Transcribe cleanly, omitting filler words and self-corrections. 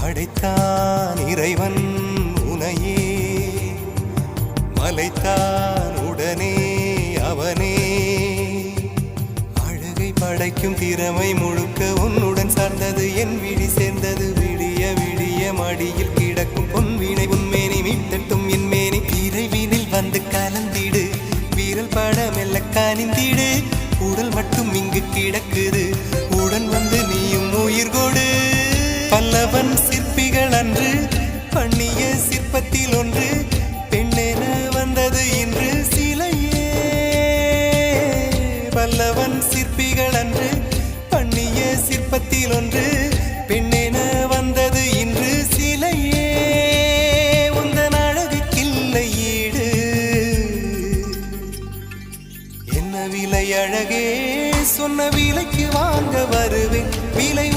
படைத்தான் இறைவன் உனையே, மலைத்தான் உடனே அவனே. அழகை படைக்கும் திறமை முழுக்க உன்னுடன் சார்ந்தது, என் விழி சேர்ந்தது. விடிய விடிய மடியில் கிடக்கும் பொன்வினை உன்மேனி மீட்டட்டும் என் மேனி. விரைவினில் வந்து கலந்திடு, வீரல் பட மெல்ல காணிந்திடு. உடல் மட்டும் இங்கு கிடக்குது, உடன் வந்து நீயும் உயிர் கொடு. பல்லவன் சிற்பிகள் அன்று பண்ணிய சிற்பத்தில் ஒன்று, பெண்ணென வந்தது இன்று சிலையே. பல்லவன் சிற்பிகள் அன்று பண்ணிய சிற்பத்தில் ஒன்று, பெண்ணென வந்தது இன்று சிலையே. உந்தன் அழகுக்கில்லை ஈடு, என்ன விலை அழகே, சொன்ன விலைக்கு வாங்க வருவேன். விலை